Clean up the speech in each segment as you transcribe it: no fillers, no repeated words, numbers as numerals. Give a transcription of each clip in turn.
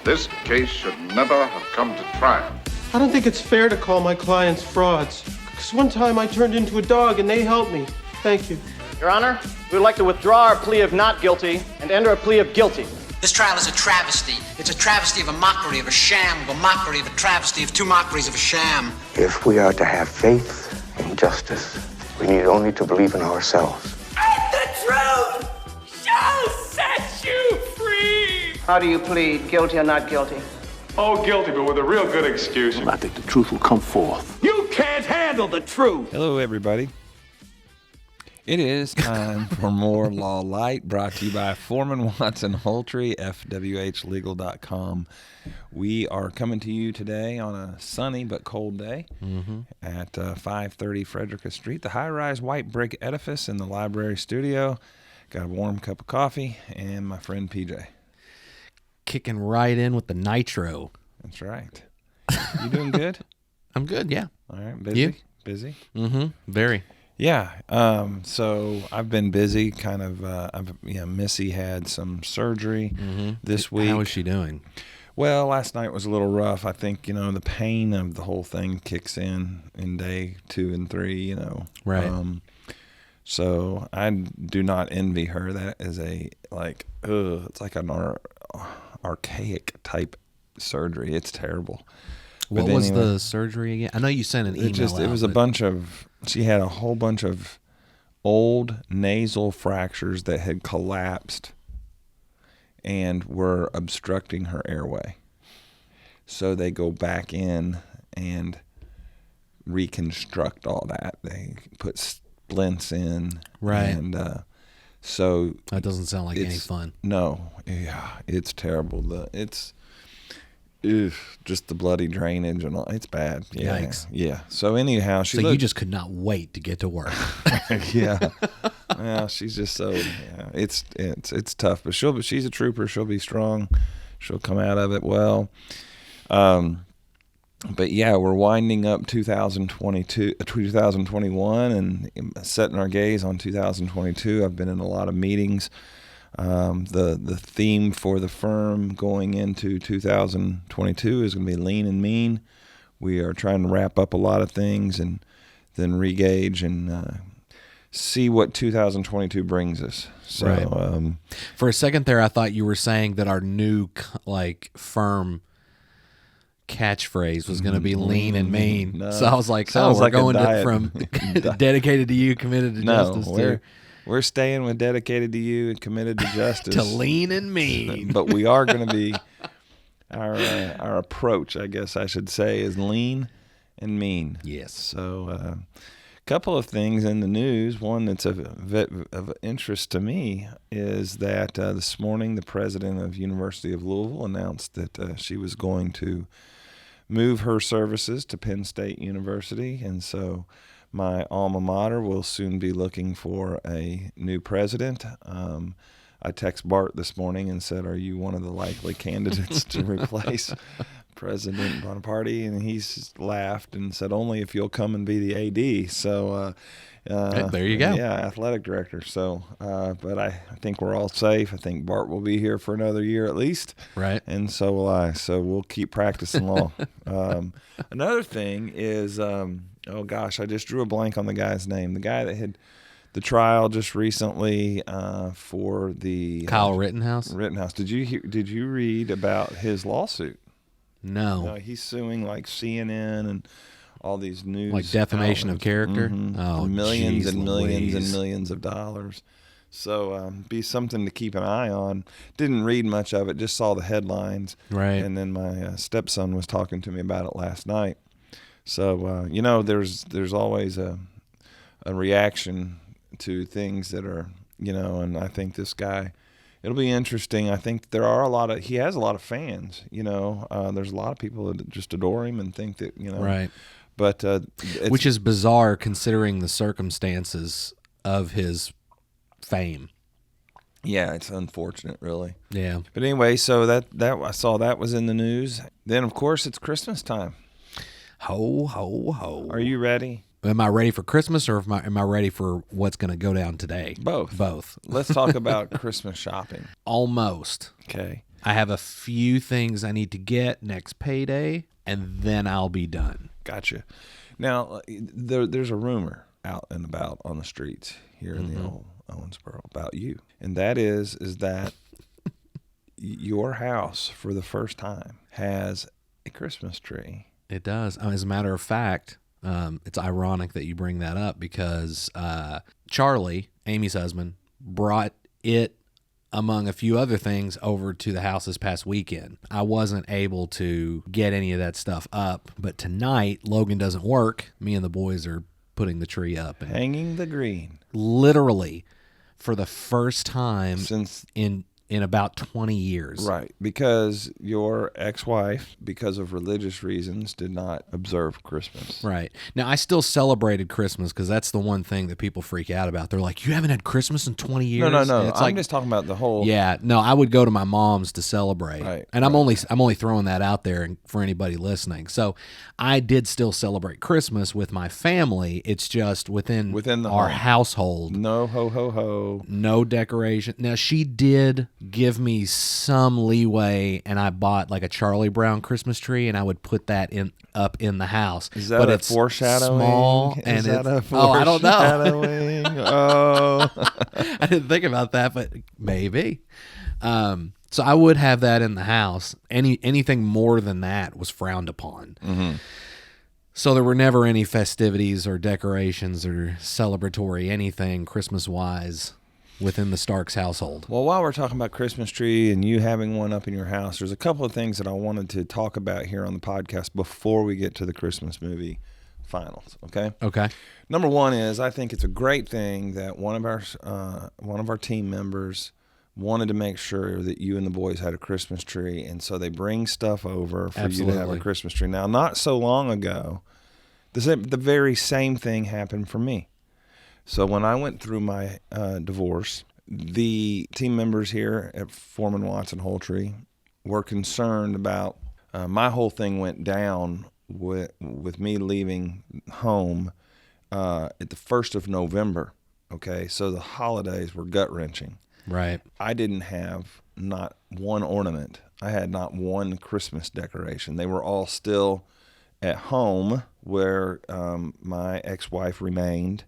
This case should never have come to trial. I don't think it's fair to call my clients frauds. Because one time I turned into a dog and they helped me. Thank you. Your Honor, we would like to withdraw our plea of not guilty and enter a plea of guilty. This trial is a travesty. It's a travesty of a mockery, of a sham, of a mockery, of a travesty, of two mockeries, of a sham. If we are to have faith in justice, we need only to believe in ourselves. And the truth shall set you free! How do you plead, guilty or not guilty? Oh, guilty, but with a real good excuse. I think the truth will come forth. You can't handle the truth! Hello, everybody. It is time for more Law Light, brought to you by Foreman, Watson, Holtree, FWHlegal.com. We are coming to you today on a sunny but cold day at 530 Frederica Street, the high-rise white brick edifice in the library studio. Got a warm cup of coffee and my friend PJ. Kicking right in with the nitro. That's right. You doing good? I'm good, yeah. All right, busy? You? Busy? Mm-hmm, very. Yeah, so I've been busy, Missy had some surgery this week. How is she doing? Well, last night was a little rough. I think, the pain of the whole thing kicks in day 2 and 3, Right. So I do not envy her. That is it's like an archaic type surgery. It's terrible. What was the surgery again? I know you sent an email She had a whole bunch of old nasal fractures that had collapsed and were obstructing her airway. So they go back in and reconstruct all that. They put splints in. Right. And so that doesn't sound like any fun. No. Yeah, it's terrible. Just the bloody drainage and all. It's bad. Yeah. Yikes. Yeah. So anyhow, you just could not wait to get to work. Yeah. Well, she's just so. Yeah, it's tough, but she's a trooper. She'll be strong. She'll come out of it well. But yeah, we're winding up 2021 and setting our gaze on 2022. I've been in a lot of meetings. The theme for the firm going into 2022 is going to be lean and mean. We are trying to wrap up a lot of things and then re-gauge and see what 2022 brings us. So, right. For a second there, I thought you were saying that our new firm catchphrase was going to be lean and mean. No. So I was like, we're going from dedicated to you, committed to justice to... We're staying with dedicated to you and committed to justice. To lean and mean. But we are going to be, our approach, I guess I should say, is lean and mean. Yes. So a couple of things in the news. One that's of interest to me is that this morning the president of University of Louisville announced that she was going to move her services to Penn State University. And so my alma mater will soon be looking for a new president. I text Bart this morning and said, "Are you one of the likely candidates to replace President Bonaparte?" And he's laughed and said, "Only if you'll come and be the AD." So there you go. Yeah, athletic director. So, but I think we're all safe. I think Bart will be here for another year at least. Right. And so will I. So we'll keep practicing law. Another thing is, oh gosh, I just drew a blank on the guy's name. The guy that had the trial just recently for the Kyle Rittenhouse. Did you read about his lawsuit? No. He's suing like CNN and all these news, like defamation of character. Oh, millions and millions and millions of dollars. So be something to keep an eye on. Didn't read much of it, just saw the headlines. Right. And then my stepson was talking to me about it last night. So there's always a reaction to things that are, and I think this guy, it'll be interesting. I think he has a lot of fans, there's a lot of people that just adore him and think that, Right. But which is bizarre considering the circumstances of his fame. Yeah, it's unfortunate, really. Yeah. But anyway, so that I saw that was in the news. Then, of course, it's Christmas time. Ho, ho, ho. Are you ready? Am I ready for Christmas or am I ready for what's going to go down today? Both. Both. Let's talk about Christmas shopping. Almost. Okay. I have a few things I need to get next payday, and then I'll be done. Gotcha. Now, there's a rumor out and about on the streets here in the old Owensboro about you, and that is that your house, for the first time, has a Christmas tree. It does. As a matter of fact, it's ironic that you bring that up because Charlie, Amy's husband, brought it among a few other things over to the house this past weekend. I wasn't able to get any of that stuff up, but tonight Logan doesn't work. Me and the boys are putting the tree up. And hanging the green. Literally, for the first time since in about 20 years. Right, because your ex-wife, because of religious reasons, did not observe Christmas. Right. Now, I still celebrated Christmas because that's the one thing that people freak out about. They're like, you haven't had Christmas in 20 years? No. I'm just talking about the whole... Yeah, no, I would go to my mom's to celebrate. Right. And I'm only throwing that out there for anybody listening. So I did still celebrate Christmas with my family. It's just within our household. No ho. No decoration. Now, she did give me some leeway, and I bought like a Charlie Brown Christmas tree, and I would put that up in the house. Is that a foreshadowing? Small, and I don't know. Oh, I didn't think about that, but maybe. So I would have that in the house. Anything more than that was frowned upon. Mm-hmm. So there were never any festivities or decorations or celebratory anything Christmas-wise within the Starks household. Well, while we're talking about Christmas tree and you having one up in your house, there's a couple of things that I wanted to talk about here on the podcast before we get to the Christmas movie finals. Okay. Number one is I think it's a great thing that one of our team members wanted to make sure that you and the boys had a Christmas tree, and so they bring stuff over for you to have a Christmas tree. Now, not so long ago, the very same thing happened for me. So when I went through my divorce, the team members here at Foreman Watson Holtree were concerned about my whole thing went down with me leaving home at the 1st of November. Okay, so the holidays were gut-wrenching. Right. I didn't have not one ornament. I had not one Christmas decoration. They were all still at home where my ex-wife remained.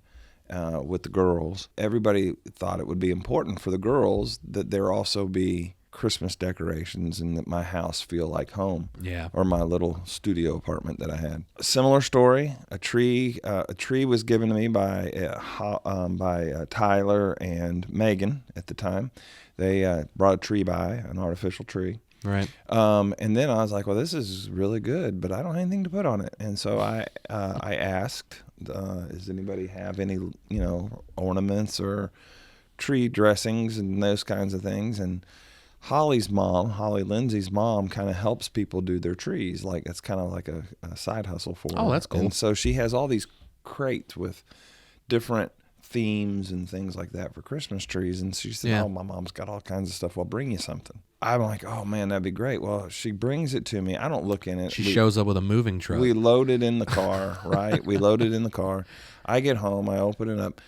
With the girls, everybody thought it would be important for the girls that there also be Christmas decorations and that my house feel like home. Yeah. Or my little studio apartment that I had. A similar story. A tree was given to me by Tyler and Megan at the time. They brought a tree by, an artificial tree. Right. And then I was like, well, this is really good, but I don't have anything to put on it. And so I asked, does anybody have any, ornaments or tree dressings and those kinds of things? And Holly Lindsay's mom, kind of helps people do their trees. Like it's kind of like a side hustle for her. Oh, that's cool. And so she has all these crates with different themes and things like that for Christmas trees. And she said, oh, my mom's got all kinds of stuff. I'll bring you something. I'm like, oh, man, that'd be great. Well, she brings it to me. I don't look in it. She shows up with a moving truck. We load it in the car, right? We load it in the car. I get home. I open it up.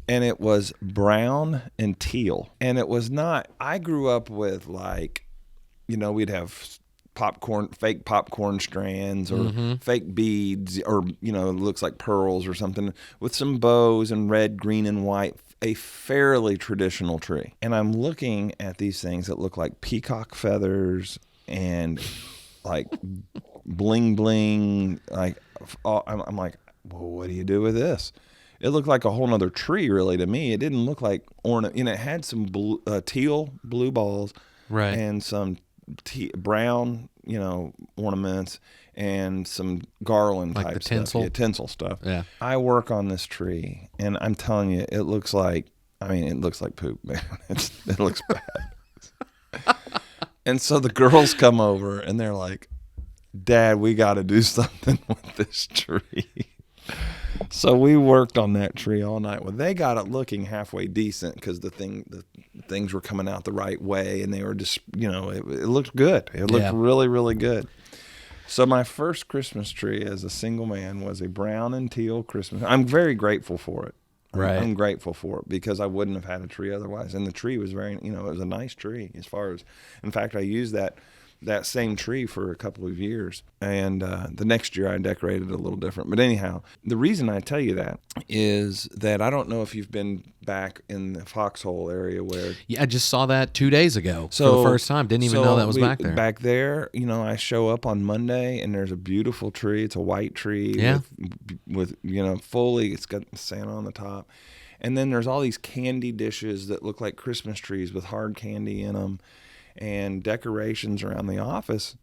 And it was brown and teal. And it was not, I grew up with we'd have fake popcorn strands or fake beads or, it looks like pearls or something with some bows and red, green, and white, a fairly traditional tree. And I'm looking at these things that look like peacock feathers and like bling bling. Like, I'm like, well, what do you do with this? It looked like a whole nother tree, really, to me. It didn't look like ornament. It had some teal blue balls, right, and some brown, ornaments, and some garland like type the tinsel? Stuff. Yeah, tinsel stuff. Yeah. I work on this tree, and I'm telling you, it looks like poop, man. It looks bad. And so the girls come over, and they're like, Dad, we got to do something with this tree. So we worked on that tree all night. Well, they got it looking halfway decent because the things were coming out the right way, and they were just, it looked good. It looked really, really good. So my first Christmas tree as a single man was a brown and teal Christmas. I'm very grateful for it. Right. I'm grateful for it because I wouldn't have had a tree otherwise. And the tree was very, it was a nice tree as far as, in fact, I used that same tree for a couple of years. And the next year I decorated it a little different. But anyhow, the reason I tell you that is that I don't know if you've been back in the Foxhole area where... Yeah, I just saw that 2 days ago for the first time. Didn't even know that was back there. Back there, I show up on Monday and there's a beautiful tree. It's a white tree with fully, it's got Santa on the top. And then there's all these candy dishes that look like Christmas trees with hard candy in them, and decorations around the office.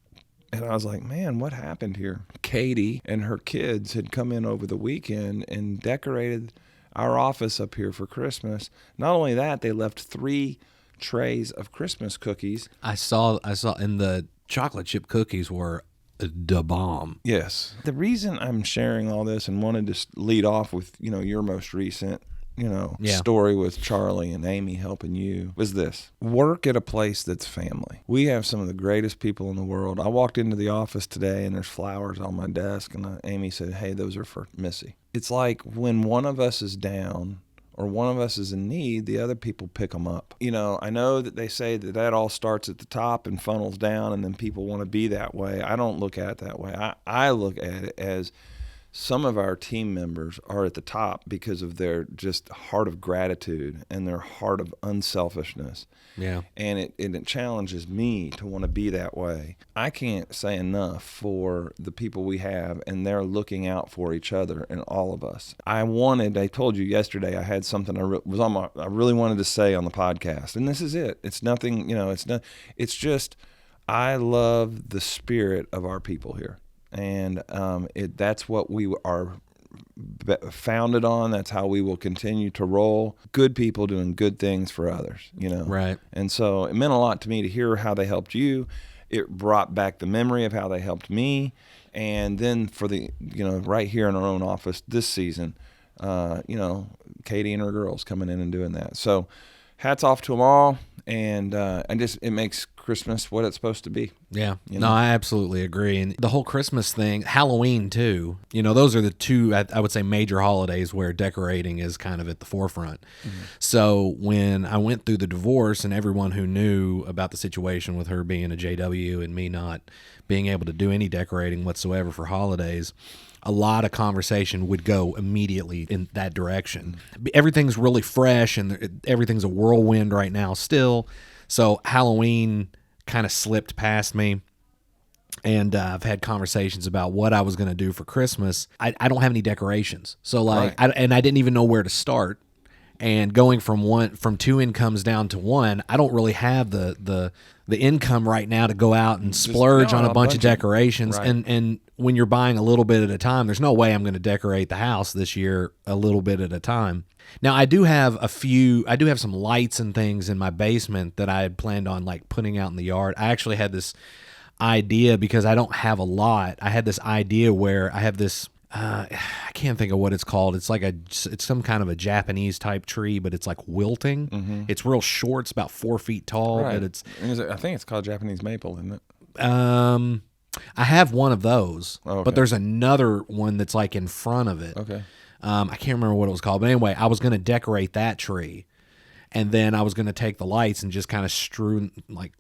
And I was like, man, what happened here? Katie and her kids had come in over the weekend and decorated our office up here for Christmas. Not only that, they left 3 trays of Christmas cookies. I saw, and the chocolate chip cookies were the bomb. Yes. The reason I'm sharing all this and wanted to lead off with, your most recent story with Charlie and Amy helping you was this. Work at a place that's family. We have some of the greatest people in the world. I walked into the office today and there's flowers on my desk, and Amy said, hey, those are for Missy. It's like when one of us is down or one of us is in need, the other people pick them up. I know that they say that all starts at the top and funnels down and then people want to be that way. I don't look at it that way. I look at it as some of our team members are at the top because of their just heart of gratitude and their heart of unselfishness. Yeah. And it challenges me to want to be that way. I can't say enough for the people we have, and they're looking out for each other and all of us. I told you yesterday I had something I really wanted to say on the podcast, and this is it. It's nothing, it's just I love the spirit of our people here. And that's what we are founded on. That's how we will continue to roll. Good people doing good things for others, Right. And so it meant a lot to me to hear how they helped you. It brought back the memory of how they helped me. And then for the, right here in our own office this season, Katie and her girls coming in and doing that. So hats off to them all. And it makes Christmas what it's supposed to be. Yeah. No, I absolutely agree. And the whole Christmas thing, Halloween too, those are the 2, I would say, major holidays where decorating is kind of at the forefront. Mm-hmm. So when I went through the divorce and everyone who knew about the situation with her being a JW and me not being able to do any decorating whatsoever for holidays, a lot of conversation would go immediately in that direction. Everything's really fresh and everything's a whirlwind right now still. So Halloween kind of slipped past me, and I've had conversations about what I was going to do for Christmas. I don't have any decorations. So I didn't even know where to start. And going from 2 incomes down to 1, I don't really have the income right now to go out and splurge on a bunch of decorations. Right. And when you're buying a little bit at a time, there's no way I'm going to decorate the house this year a little bit at a time. Now, I do have some lights and things in my basement that I had planned on putting out in the yard. I actually had this idea because I don't have a lot. I had this idea where I have this, I can't think of what it's called. It's it's some kind of a Japanese type tree, but it's wilting. Mm-hmm. It's real short. It's about 4 feet tall. Right. But I think it's called Japanese maple, isn't it? I have one of those, but there's another one that's in front of it. Okay. I can't remember what it was called, but anyway, I was going to decorate that tree, and then I was going to take the lights and just kind of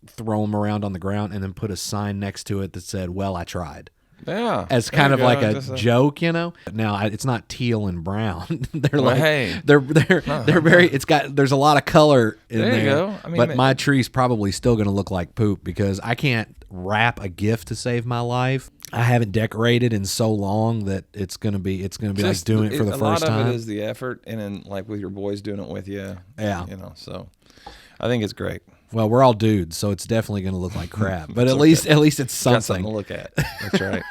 throw them around on the ground, and then put a sign next to it that said, "Well, I tried." Yeah, as kind of like a joke, Now it's not teal and brown. They're they're very. There's a lot of color in there. You go. But my tree's probably still going to look like poop because I can't wrap a gift to save my life. I haven't decorated in so long that it's gonna be like doing it for the first time. A lot of it is the effort, and then with your boys doing it with you. Yeah. So I think it's great. Well, we're all dudes, so it's definitely going to look like crap. But at least it's something. Got something to look at. That's right.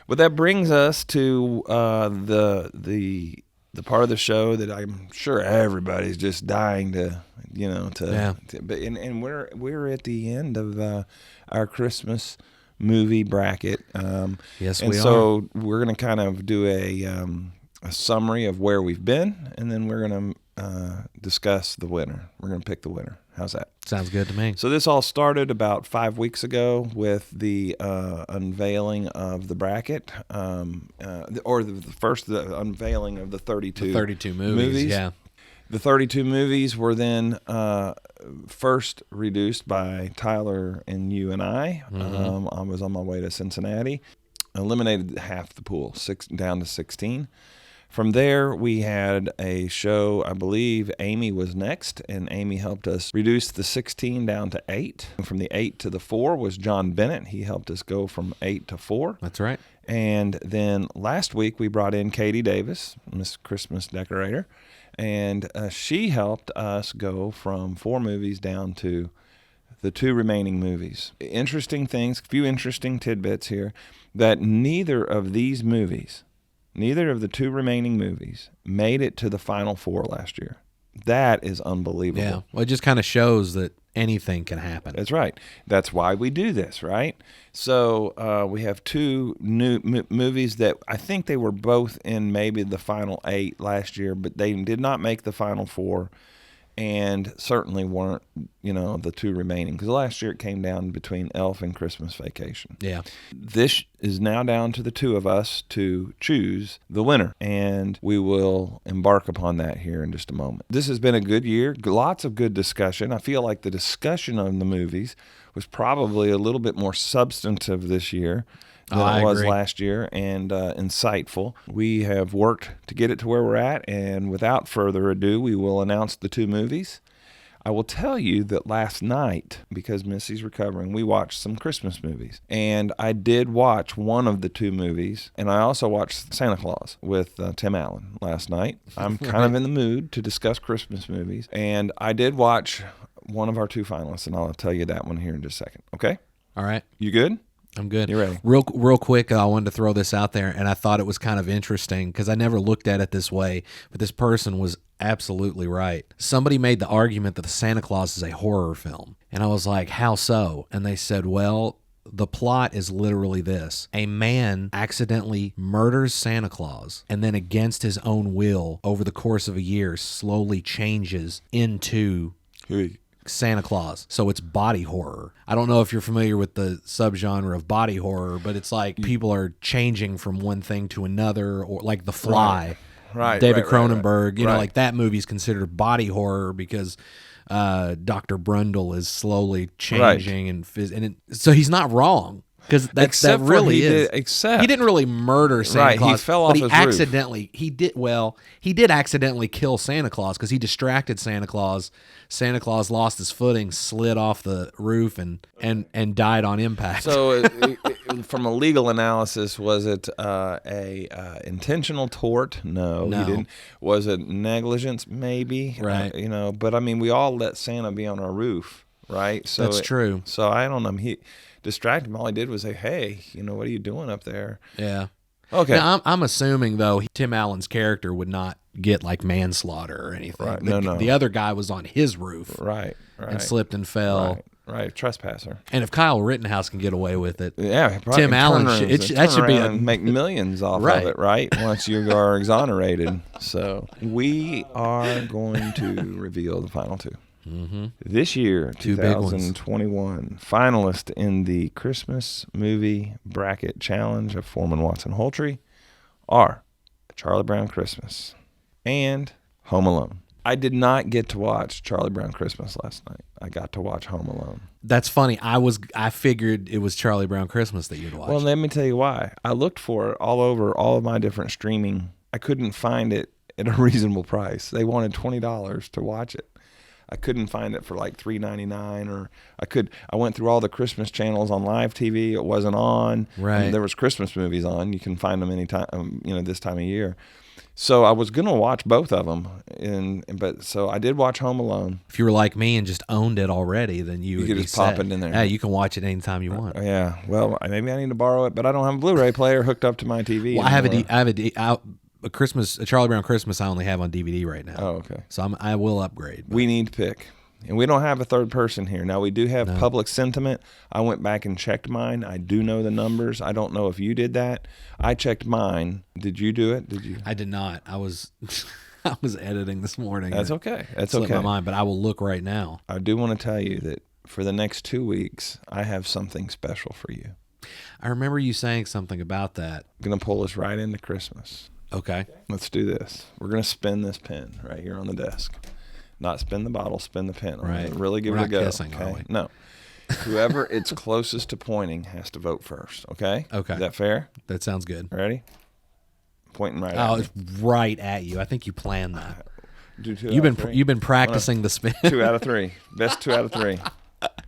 Well, that brings us to the part of the show that I'm sure everybody's just dying to. We're at the end of our Christmas movie bracket. Yes, we are. And so are. we're going to kind of do a summary of where we've been, and then we're going to discuss the winner. We're going to pick the winner. How's that? Sounds good to me. So this all started about 5 weeks ago with the unveiling of the bracket, the unveiling of the 32 movies. Yeah. The 32 movies were then first reduced by Tyler and you and I. I was on my way to Cincinnati. Eliminated half the pool, down to 16. From there, we had a show, I believe Amy was next, and Amy helped us reduce the 16 down to 8. And from the 8 to the 4 was John Bennett. He helped us go from 8 to 4. That's right. And then last week, we brought in Katie Davis, Miss Christmas Decorator, and she helped us go from 4 movies down to the 2 remaining movies. Interesting things, a few interesting tidbits here, that neither of the 2 remaining movies made it to the final 4 last year. That is unbelievable. Yeah. Well, it just kind of shows that anything can happen. That's right. That's why we do this, right? So we have 2 new movies that I think they were both in maybe the final 8 last year, but they did not make the final 4. And certainly weren't, the 2 remaining. Because last year it came down between Elf and Christmas Vacation. Yeah. This is now down to the 2 of us to choose the winner. And we will embark upon that here in just a moment. This has been a good year. Lots of good discussion. I feel like the discussion on the movies was probably a little bit more substantive this year than it was last year, and insightful. We have worked to get it to where we're at, and without further ado, we will announce the 2 movies. I will tell you that last night, because Missy's recovering, we watched some Christmas movies, and I did watch one of the 2 movies, and I also watched Santa Claus with Tim Allen last night. I'm kind of in the mood to discuss Christmas movies, and I did watch one of our 2 finalists, and I'll tell you that one here in just a second, okay? All right. You good? I'm good. You ready? Real quick, I wanted to throw this out there, and I thought it was kind of interesting because I never looked at it this way, but this person was absolutely right. Somebody made the argument that the Santa Claus is a horror film, and I was like, how so? And they said, well, the plot is literally this. A man accidentally murders Santa Claus and then against his own will over the course of a year slowly changes into Santa Claus. So it's body horror. I don't know if you're familiar with the subgenre of body horror, but it's like people are changing from one thing to another, or like The Fly. Right. David Cronenberg, you know, like that movie's considered body horror because Dr. Brundle is slowly changing so he's not wrong. Because that really is. He didn't really murder Santa Claus. He fell off his roof. He did accidentally kill Santa Claus because he distracted Santa Claus. Santa Claus lost his footing, slid off the roof, and died on impact. So, from a legal analysis, was it a intentional tort? No, he didn't. Was it negligence? Maybe. Right. But I mean, we all let Santa be on our roof, right? So that's true. So I don't know. He distracted him. All he did was say, "Hey, what are you doing up there?" Yeah. Okay. Now, I'm assuming though Tim Allen's character would not get like manslaughter or anything. Right. No. The other guy was on his roof. Right. And slipped and fell. Right. Trespasser. And if Kyle Rittenhouse can get away with it, yeah, Tim Allen that should be make millions off of it, right? Once you are exonerated. So we are going to reveal the final 2. Mm-hmm. This year, 2021, finalist in the Christmas Movie Bracket Challenge of Foreman Watson Holtree are Charlie Brown Christmas and Home Alone. I did not get to watch Charlie Brown Christmas last night. I got to watch Home Alone. That's funny. I figured it was Charlie Brown Christmas that you'd watch. Well, let me tell you why. I looked for it all over all of my different streaming. I couldn't find it at a reasonable price. They wanted $20 to watch it. I couldn't find it for like $3.99, or I went through all the Christmas channels on live TV. It wasn't on. Right. There was Christmas movies on. You can find them anytime, this time of year. So I was going to watch both of them, so I did watch Home Alone. If you were like me and just owned it already, then you would could just pop it in there. Yeah, you can watch it anytime you want. Yeah. Well, maybe I need to borrow it, but I don't have a Blu-ray player hooked up to my TV. Well, I have a Charlie Brown Christmas I only have on DVD right now. Oh, okay. So I will upgrade. We need to pick. And we don't have a third person here. Now, we do have Public Sentiment. I went back and checked mine. I do know the numbers. I don't know if you did that. I checked mine. Did you do it? Did you? I did not. I I was editing this morning. That's okay. That's Slipped okay. my mind, but I will look right now. I do want to tell you that for the next 2 weeks, I have something special for you. I remember you saying something about that. I'm going to pull us right into Christmas. Okay. Let's do this. We're going to spin this pen right here on the desk. Not spin the bottle, spin the pen. Right. Really give We're it a not go. kissing, are we? No. Whoever it's closest to pointing has to vote first. Okay? Okay. Is that fair? That sounds good. Ready? Pointing right at me. It's right at you. I think you planned that. Do 2 You've out of been 3. you've been practicing the spin. 2 out of 3. Best 2 out of 3.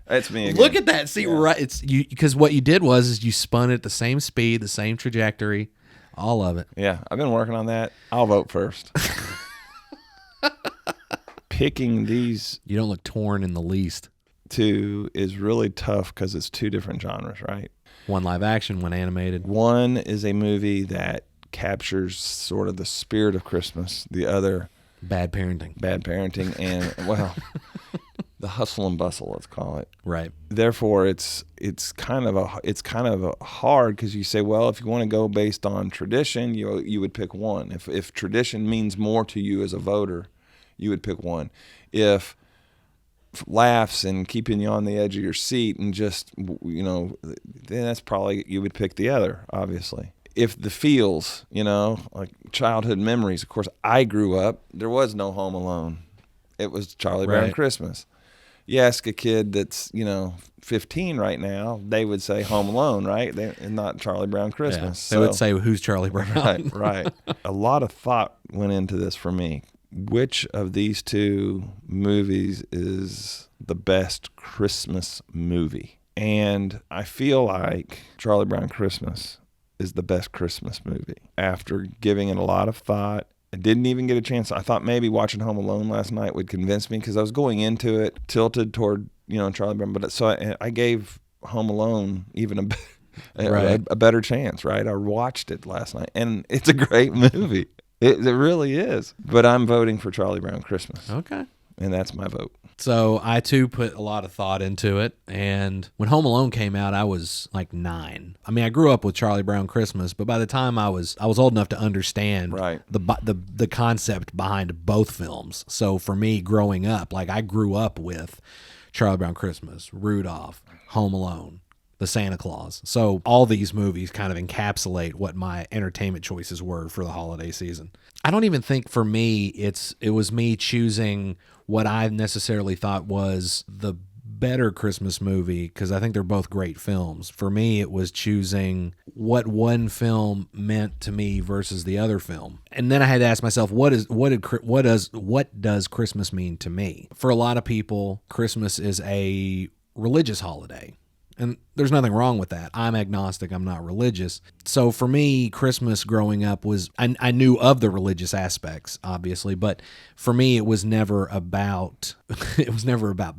That's me again. Look at that. See, right? It's you because what you did was you spun it at the same speed, the same trajectory, all of it. Yeah, I've been working on that. I'll vote first. Picking these You don't look torn in the least. 2 is really tough because it's 2 different genres, right? One live action, one animated. One is a movie that captures sort of the spirit of Christmas. The other, Bad parenting. bad parenting, and well, the hustle and bustle, let's call it. Right. Therefore, it's kind of a hard because you say, well, if you want to go based on tradition, you would pick one. If tradition means more to you as a voter, you would pick one. If laughs and keeping you on the edge of your seat and just, then that's probably, you would pick the other, obviously. If the feels, like childhood memories, of course, I grew up, there was no Home Alone. It was Charlie Brown Right. Christmas. You ask a kid that's, 15 right now, they would say Home Alone, right? And not Charlie Brown Christmas. They would say, who's Charlie Brown? Right. A lot of thought went into this for me. Which of these 2 movies is the best Christmas movie? And I feel like Charlie Brown Christmas is the best Christmas movie. After giving it a lot of thought, I didn't even get a chance. I thought maybe watching Home Alone last night would convince me because I was going into it tilted toward, Charlie Brown. But so I gave Home Alone even a better chance, right? I watched it last night, and it's a great movie. It really is. But I'm voting for Charlie Brown Christmas. Okay. And that's my vote. So I too put a lot of thought into it, and when Home Alone came out, I was like 9. I mean, I grew up with Charlie Brown Christmas, but by the time I was old enough to understand the concept behind both films. So for me, growing up, like I grew up with Charlie Brown Christmas, Rudolph, Home Alone, The Santa Claus. So all these movies kind of encapsulate what my entertainment choices were for the holiday season. I don't even think for me it was me choosing what I necessarily thought was the better Christmas movie, because I think they're both great films. For me, it was choosing what one film meant to me versus the other film. And then I had to ask myself, what does Christmas mean to me? For a lot of people, Christmas is a religious holiday. And there's nothing wrong with that. I'm agnostic. I'm not religious. So for me, Christmas growing up was, I knew of the religious aspects, obviously, but for me, it was never about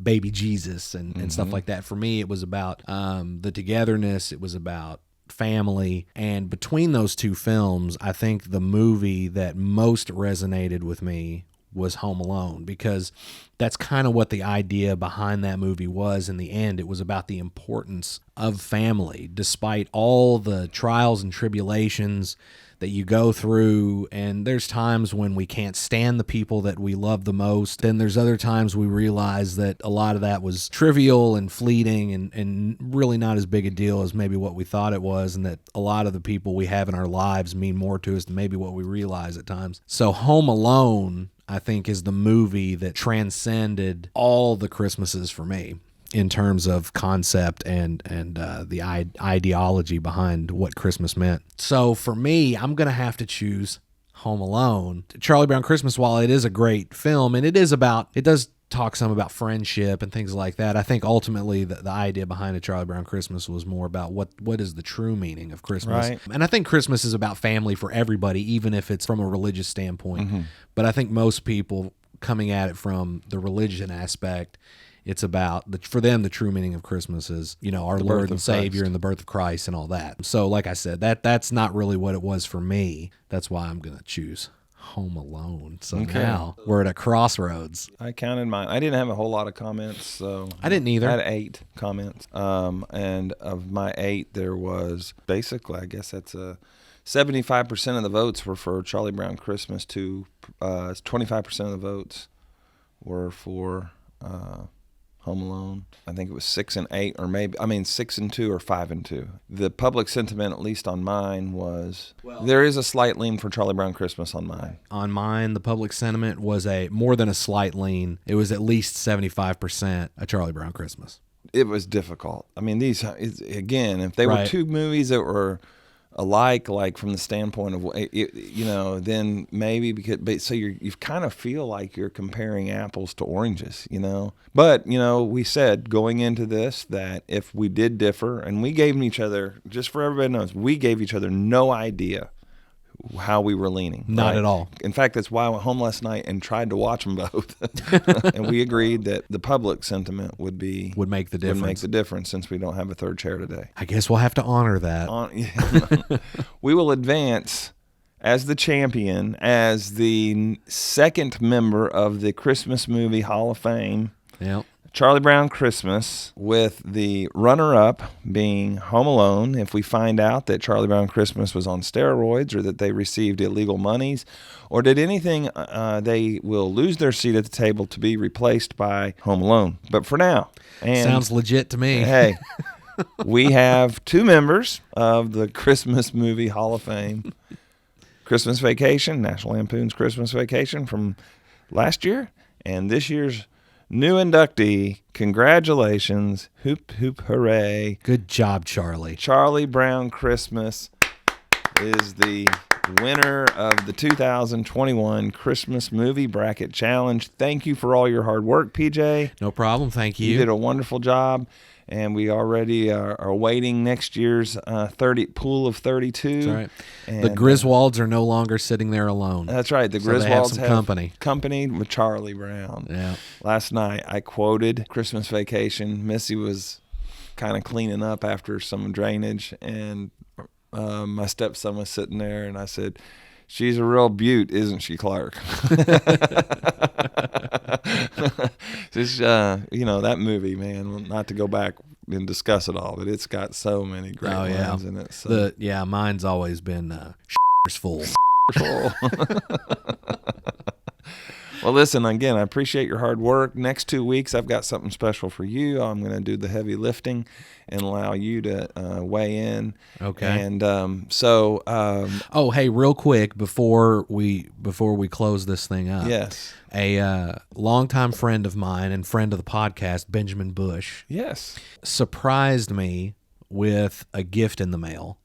baby Jesus and stuff like that. For me, it was about the togetherness. It was about family. And between those 2 films, I think the movie that most resonated with me was Home Alone, because that's kind of what the idea behind that movie was. In the end, it was about the importance of family, despite all the trials and tribulations that you go through. And there's times when we can't stand the people that we love the most. Then there's other times we realize that a lot of that was trivial and fleeting and really not as big a deal as maybe what we thought it was, and that a lot of the people we have in our lives mean more to us than maybe what we realize at times. So Home Alone, I think, is the movie that transcended all the Christmases for me in terms of concept and the ideology behind what Christmas meant. So for me, I'm going to have to choose Home Alone. Charlie Brown Christmas, while it is a great film, and it does talk some about friendship and things like that, I think ultimately the idea behind a Charlie Brown Christmas was more about what is the true meaning of Christmas. Right. And I think Christmas is about family for everybody, even if it's from a religious standpoint. Mm-hmm. But I think most people coming at it from the religion aspect, it's about, for them, the true meaning of Christmas is, our Lord and Savior and the birth of Christ and all that. So like I said, that's not really what it was for me. That's why I'm going to choose Home Alone. So now we're at a crossroads. I counted mine. I didn't have a whole lot of comments, so I didn't either. I had 8 comments. And of my 8, there was basically, I guess that's a 75% of the votes were for Charlie Brown Christmas. 25% of the votes were for Home Alone. I think it was 6 and 8, or 6 and 2 or 5 and 2. The public sentiment, at least on mine, was there is a slight lean for Charlie Brown Christmas on mine. On mine, the public sentiment was more than a slight lean. It was at least 75% a Charlie Brown Christmas. It was difficult. I mean, again, if they were two movies that were alike, like from the standpoint of then maybe so you kind of feel like you're comparing apples to oranges, But we said going into this that if we did differ, and we gave each other, just for everybody knows, we gave each other no idea how we were leaning. Not at all. In fact, that's why I went home last night and tried to watch them both. And we agreed that the public sentiment would make the difference since we don't have a third chair today. I guess we'll have to honor that. We will advance as the champion, as the second member of the Christmas Movie Hall of Fame. Yep. Charlie Brown Christmas, with the runner-up being Home Alone. If we find out that Charlie Brown Christmas was on steroids, or that they received illegal monies, or did anything, they will lose their seat at the table to be replaced by Home Alone. But for now, sounds legit to me. Hey, we have two members of the Christmas Movie Hall of Fame. Christmas Vacation, National Lampoon's Christmas Vacation from last year, and this year's new inductee. Congratulations. Hoop, hoop, hooray. Good job, Charlie. Charlie Brown Christmas is the winner of the 2021 Christmas Movie Bracket Challenge. Thank you for all your hard work, PJ. No problem. Thank you. You did a wonderful job. And we already are awaiting next year's pool of 32. That's right. And the Griswolds are no longer sitting there alone. That's right. The Griswolds have some company with Charlie Brown. Yeah. Last night I quoted Christmas Vacation. Missy was kind of cleaning up after some drainage, and my stepson was sitting there, and I said, "She's a real beaut, isn't she, Clark?" Just, that movie, man, not to go back and discuss it all, but it's got so many great lines in it. So. Mine's always been full. Well, listen, again, I appreciate your hard work. Next 2 weeks, I've got something special for you. I'm going to do the heavy lifting and allow you to weigh in. Okay. And hey, real quick before we close this thing up. Yes. A longtime friend of mine and friend of the podcast, Benjamin Bush. Yes. Surprised me with a gift in the mail,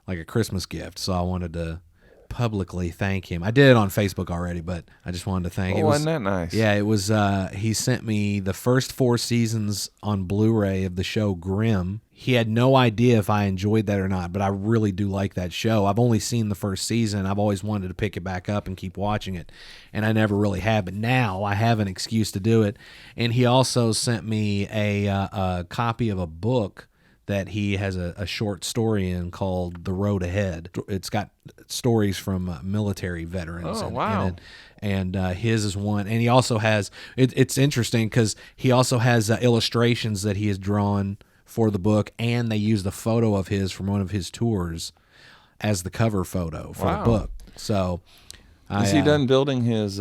like a Christmas gift. So I wanted to publicly thank him. I did it on Facebook already, but I just wanted to thank him. Oh, wasn't that nice? Yeah, it was. He sent me the first 4 seasons on Blu-ray of the show Grimm. He had no idea if I enjoyed that or not, but I really do like that show. I've only seen the first season. I've always wanted to pick it back up and keep watching it, and I never really have. But now I have an excuse to do it. And he also sent me a copy of a book that he has a short story in called The Road Ahead. It's got stories from military veterans in it. And his is one. And he also has, it's interesting because he also has illustrations that he has drawn for the book, and they used a photo of his from one of his tours as the cover photo for the book. So is he done building his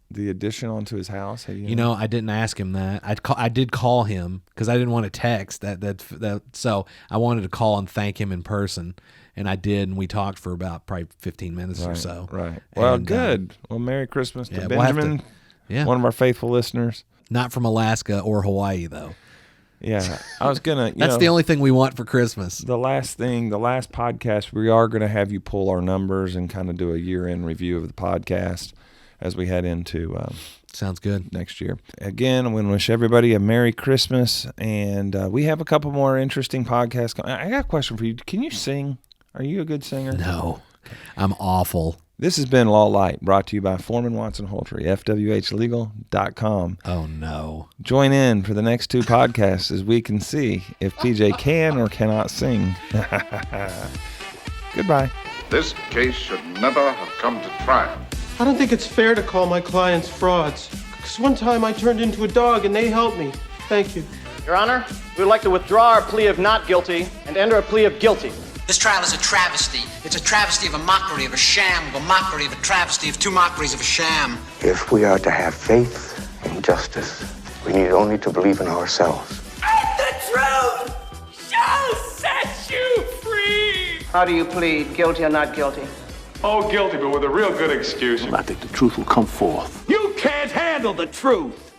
the addition onto his house? I didn't ask him that. I did call him because I didn't want to text that. So I wanted to call and thank him in person, and I did, and we talked for about probably 15 minutes or so. Right. Well, good. Well, Merry Christmas to Benjamin, one of our faithful listeners. Not from Alaska or Hawaii, though. Yeah, I was gonna. That's the only thing we want for Christmas. The last podcast, we are gonna have you pull our numbers and kind of do a year-end review of the podcast as we head into sounds good next year. Again, I want to wish everybody a Merry Christmas, and we have a couple more interesting podcasts. I got a question for you. Can you sing? Are you a good singer? No, I'm awful. This has been Law Light, brought to you by Foreman Watson Holtry, FWHlegal.com. Oh, no. Join in for the next 2 podcasts as we can see if PJ can or cannot sing. Goodbye. This case should never have come to trial. I don't think it's fair to call my clients frauds. Because one time I turned into a dog and they helped me. Thank you. Your Honor, we would like to withdraw our plea of not guilty and enter a plea of guilty. This trial is a travesty. It's a travesty of a mockery of a sham, of a mockery of a travesty of two mockeries of a sham. If we are to have faith in justice, we need only to believe in ourselves. And the truth shall set you free! How do you plead, guilty or not guilty? Oh, guilty, but with a real good excuse. I think the truth will come forth. You can't handle the truth!